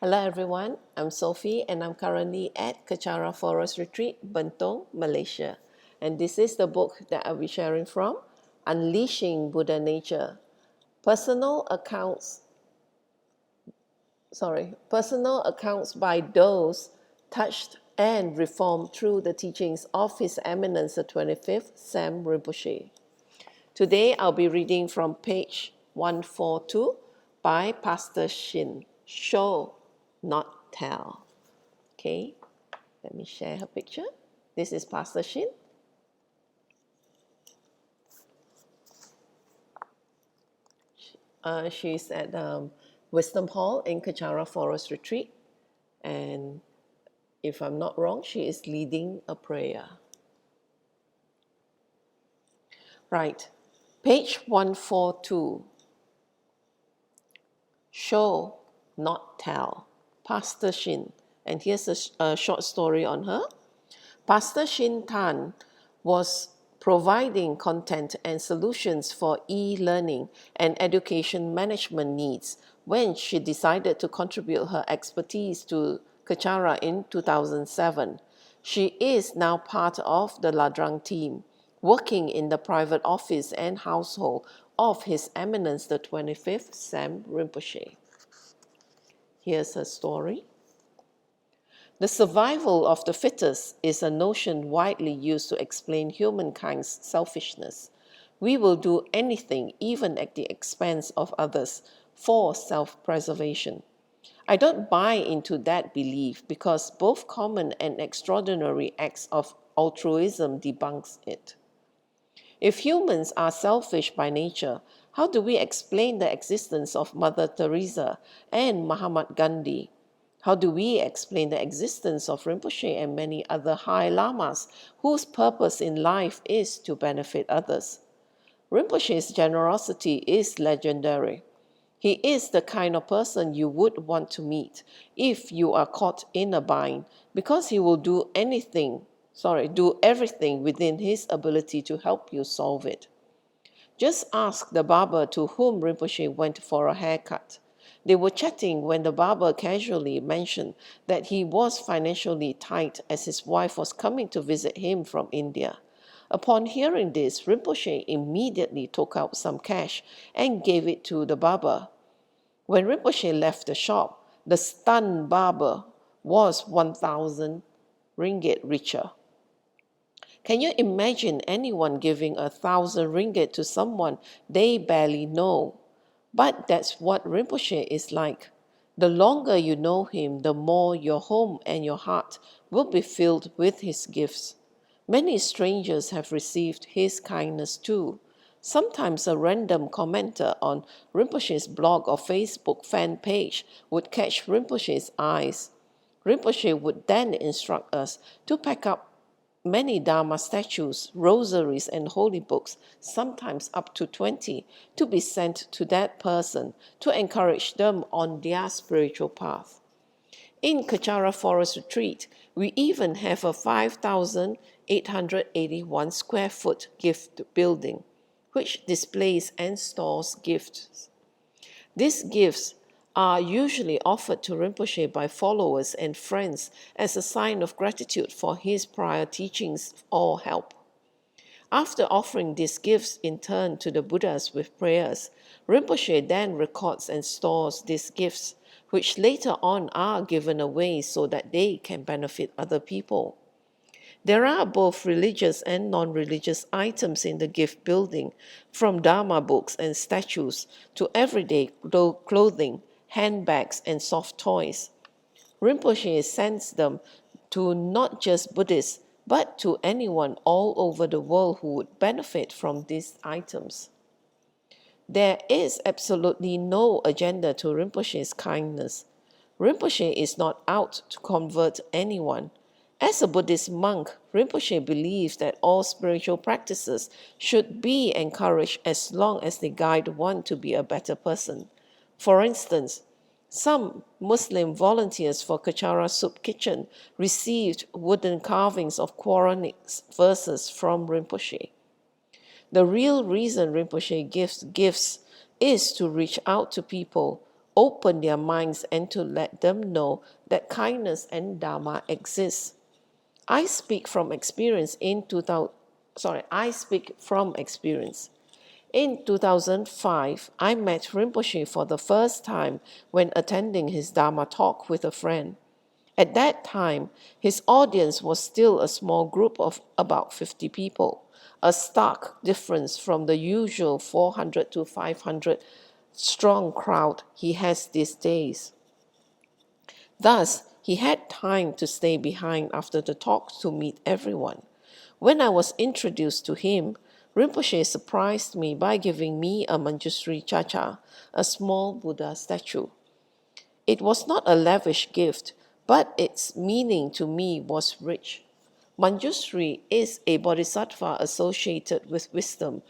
Hello everyone, I'm Sophie and I'm currently at Kechara Forest Retreat, Bentong, Malaysia. And this is the book that I'll be sharing from, Unleashing Buddhanature. Personal accounts by those touched and reformed through the teachings of His Eminence the 25th Sam Rinpoche. Today I'll be reading from page 142 by Pastor Shin, Show, Not Tell. Okay, let me share her picture. This is Pastor Shin. She's at Wisdom Hall in Kechara Forest Retreat. And if I'm not wrong, she is leading a prayer. Right, page 142. Show, not tell. Pastor Shin. And here's a short story on her. Pastor Shin Tan was providing content and solutions for e-learning and education management needs when she decided to contribute her expertise to Kechara in 2007. She is now part of the Ladrang team, working in the private office and household of His Eminence the 25th Sam Rinpoche. Here's her story. The survival of the fittest is a notion widely used to explain humankind's selfishness. We will do anything, even at the expense of others, for self-preservation. I don't buy into that belief because both common and extraordinary acts of altruism debunks it. If humans are selfish by nature, how do we explain the existence of Mother Teresa and Mahatma Gandhi? How do we explain the existence of Rinpoche and many other high lamas whose purpose in life is to benefit others? Rinpoche's generosity is legendary. He is the kind of person you would want to meet if you are caught in a bind, because he will do everything within his ability to help you solve it. Just ask the barber to whom Rinpoche went for a haircut. They were chatting when the barber casually mentioned that he was financially tight as his wife was coming to visit him from India. Upon hearing this, Rinpoche immediately took out some cash and gave it to the barber. When Rinpoche left the shop, the stunned barber was 1,000 ringgit richer. Can you imagine anyone giving 1,000 ringgit to someone they barely know? But that's what Rinpoche is like. The longer you know him, the more your home and your heart will be filled with his gifts. Many strangers have received his kindness too. Sometimes a random commenter on Rinpoche's blog or Facebook fan page would catch Rinpoche's eyes. Rinpoche would then instruct us to pack up many Dharma statues, rosaries, and holy books, sometimes up to 20, to be sent to that person to encourage them on their spiritual path. In Kechara Forest Retreat, we even have a 5,881 square foot gift building, which displays and stores gifts. These gifts are usually offered to Rinpoche by followers and friends as a sign of gratitude for his prior teachings or help. After offering these gifts in turn to the Buddhas with prayers, Rinpoche then records and stores these gifts, which later on are given away so that they can benefit other people. There are both religious and non-religious items in the gift building, from Dharma books and statues to everyday clothing, handbags, and soft toys. Rinpoche sends them to not just Buddhists, but to anyone all over the world who would benefit from these items. There is absolutely no agenda to Rinpoche's kindness. Rinpoche is not out to convert anyone. As a Buddhist monk, Rinpoche believes that all spiritual practices should be encouraged as long as they guide one to be a better person. For instance, some Muslim volunteers for Kechara Soup Kitchen received wooden carvings of Quranic verses from Rinpoche. The real reason Rinpoche gives gifts is to reach out to people open their minds and to let them know that kindness and Dharma exist. I speak from experience. I speak from experience. In 2005, I met Rinpoche for the first time when attending his Dharma talk with a friend. At that time, his audience was still a small group of about 50 people, a stark difference from the usual 400 to 500 strong crowd he has these days. Thus, he had time to stay behind after the talk to meet everyone. When I was introduced to him, Rinpoche surprised me by giving me a Manjusri Chacha, a small Buddha statue. It was not a lavish gift, but its meaning to me was rich. Manjusri is a bodhisattva associated with wisdom,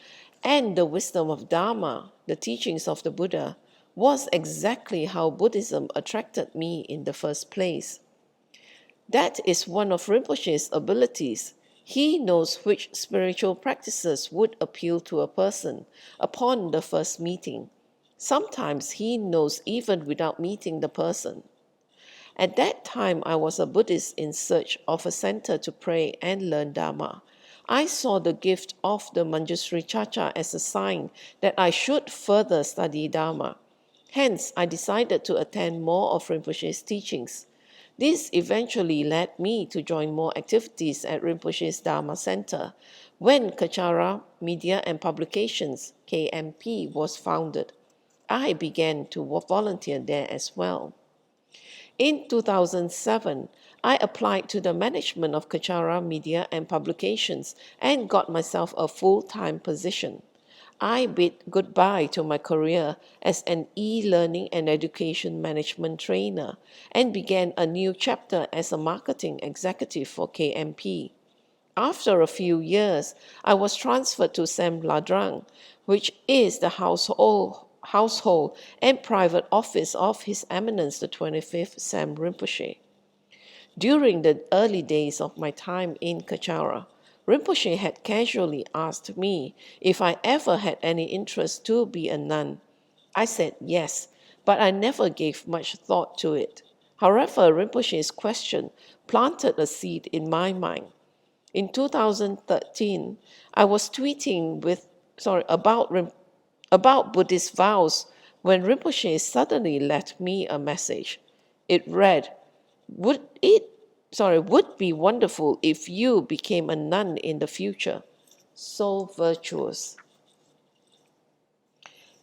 and the wisdom of Dharma, the teachings of the Buddha, was exactly how Buddhism attracted me in the first place. That is one of Rinpoche's abilities. He knows which spiritual practices would appeal to a person upon the first meeting. Sometimes he knows even without meeting the person. At that time, I was a Buddhist in search of a center to pray and learn Dharma. I saw the gift of the Manjusri Chacha as a sign that I should further study Dharma. Hence, I decided to attend more of Rinpoche's teachings. This eventually led me to join more activities at Rinpoche's Dharma Center when Kachara Media and Publications, KMP, was founded. I began to volunteer there as well. In 2007, I applied to the management of Kachara Media and Publications and got myself a full-time position. I bid goodbye to my career as an e-learning and education management trainer and began a new chapter as a marketing executive for KMP. After a few years, I was transferred to Sam Ladrang, which is the household and private office of His Eminence the 25th Sam Rinpoche. During the early days of my time in Kachara, Rinpoche had casually asked me if I ever had any interest to be a nun. I said yes, but I never gave much thought to it. However, Rinpoche's question planted a seed in my mind. In 2013, I was tweeting about Buddhist vows when Rinpoche suddenly left me a message. It read, would be wonderful if you became a nun in the future. So virtuous.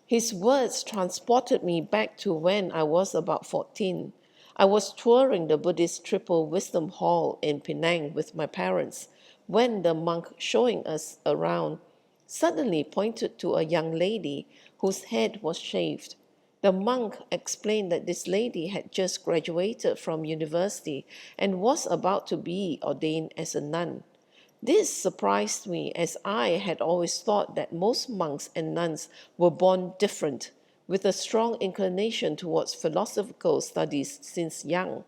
His words transported me back to when I was about 14. I was touring the Buddhist Triple Wisdom Hall in Penang with my parents when the monk showing us around suddenly pointed to a young lady whose head was shaved. The monk explained that this lady had just graduated from university and was about to be ordained as a nun. This surprised me as I had always thought that most monks and nuns were born different, with a strong inclination towards philosophical studies since young,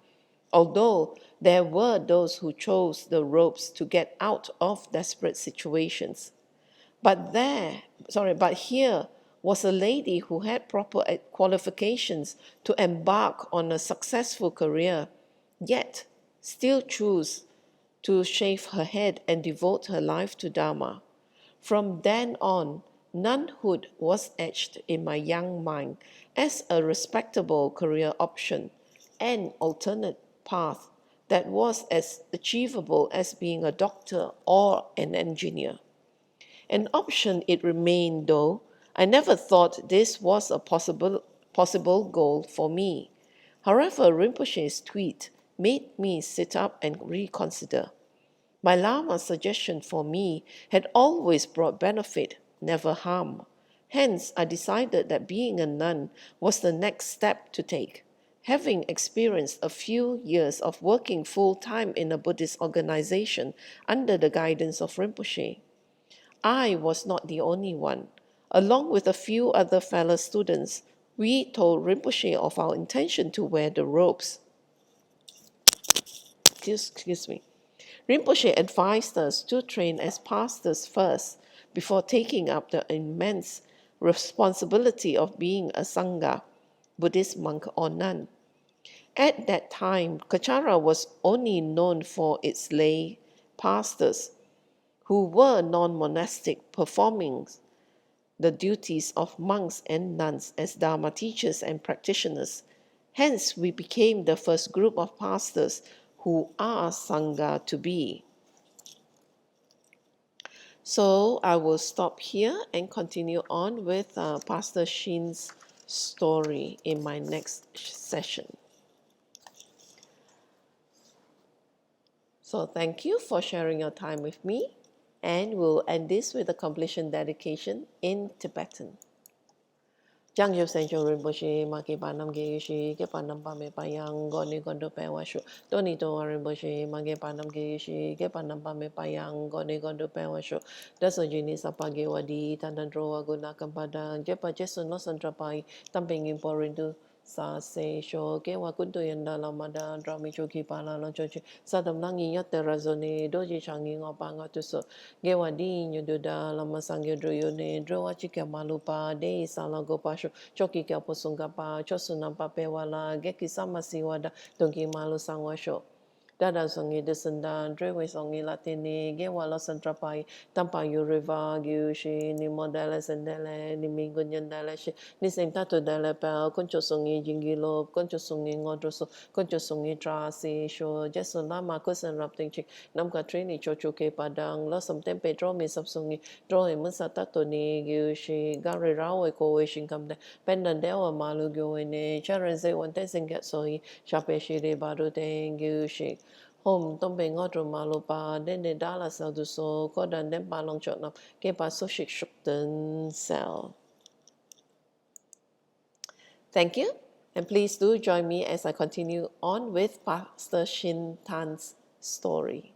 although there were those who chose the robes to get out of desperate situations. But here was a lady who had proper qualifications to embark on a successful career, yet still chose to shave her head and devote her life to Dharma. From then on, nunhood was etched in my young mind as a respectable career option, an alternate path that was as achievable as being a doctor or an engineer. An option it remained, though. I never thought this was a possible goal for me. However, Rinpoche's tweet made me sit up and reconsider. My Lama's suggestion for me had always brought benefit, never harm. Hence, I decided that being a nun was the next step to take. Having experienced a few years of working full-time in a Buddhist organization under the guidance of Rinpoche, I was not the only one. Along with a few other fellow students, we told Rinpoche of our intention to wear the robes. Excuse me. Rinpoche advised us to train as pastors first before taking up the immense responsibility of being a Sangha. Buddhist monk or nun. At that time, Kachara was only known for its lay pastors, who were non-monastic, performing the duties of monks and nuns as Dharma teachers and practitioners. Hence, we became the first group of pastors who are Sangha to be. So I will stop here and continue on with Pastor Shin's story in my next session. So thank you for sharing your time with me, and we'll end this with a completion dedication in Tibetan. Jang Yu Sen Chong Rinpoche, Maki Panam Ge Yushi, Ge Panam Pame Payang, Goni Gondo Pewashu, Doni To Rinpoche, Mage Panam Ge Yushi, Ge Panam Pame Payang, Goni Gondo Pewashu, Daso Jini Sapage Wadi, Tanandro Aguna Kampada, Jepa Jesu no Santrapai, Tamping Imporindu. Sa se sho ke wa kuntu yanda lamada drami choki pala lo chochi sadam nangi yatte razone doji changi ngopa ngatuso ge wa di nyududa lama sangyo droyone drowa chike malupa de sala gopasho choki ke posunga pa chosuna pa pewala ge kisama siwada dongi malu sangwasho Dada songi descendant, Drewe songi latini, Gewala santrapai, Tampa Uriva, Giushi, ni modele sendele, ni mingunyandele, ni sentato dele pel, Concho songi jingilo, Concho songi ngodroso, Concho songi trasi, Sho, Jesu lama kusen rapting chick, Namka trini chochuke padang, Losam tempe dromi subsungi, Droe musatato ni, Giushi, Gari rawe kowe shinkamde, Pendandewa malu goene, Charenze one testing get soy, Shape shiri baru Giushi. Home tombe ngodro malupa dende dala sel du so kodan den palong chotnam ke pa so shik shukten cell. Thank you, and please do join me as I continue on with Pastor Shin Tan's story.